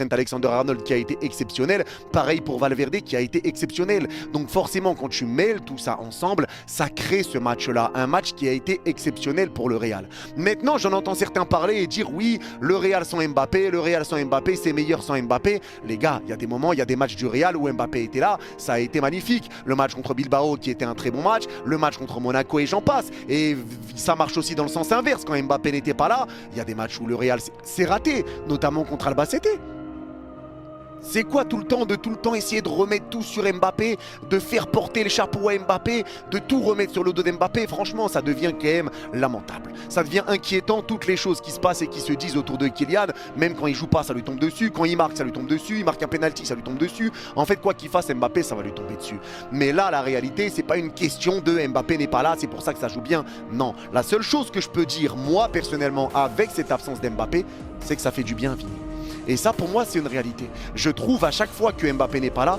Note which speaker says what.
Speaker 1: Trent Alexander-Arnold qui a été exceptionnel, pareil pour Valverde qui a été exceptionnel. Donc forcément, quand tu mêles tout ça ensemble, ça crée ce match-là, un match qui a été exceptionnel pour le Real. Maintenant, j'en entends certains parler et dire oui, le Real sans Mbappé, le Real sans Mbappé, c'est meilleur sans Mbappé. Les gars, il y a des moments, il y a des matchs du Real où Mbappé était là, ça a été magnifique. Le match contre Bilbao qui était un très bon match, le match contre Monaco et j'en passe. Et ça marche aussi dans le sens inverse, quand Mbappé n'était pas là, il y a des matchs où le Real s'est raté, notamment contre Albacete. C'est quoi tout le temps essayer de remettre tout sur Mbappé, de faire porter le chapeau à Mbappé, de tout remettre sur le dos d'Mbappé? Franchement, ça devient quand même lamentable. Ça devient inquiétant, toutes les choses qui se passent et qui se disent autour de Kylian. Même quand il joue pas, ça lui tombe dessus. Quand il marque, ça lui tombe dessus. Il marque un penalty, ça lui tombe dessus. En fait, quoi qu'il fasse, Mbappé, ça va lui tomber dessus. Mais là, la réalité, c'est pas une question de Mbappé n'est pas là, c'est pour ça que ça joue bien. Non, la seule chose que je peux dire, moi, personnellement, avec cette absence d'Mbappé, c'est que ça fait du bien, Vini. Et ça, pour moi, c'est une réalité. Je trouve à chaque fois que Mbappé n'est pas là,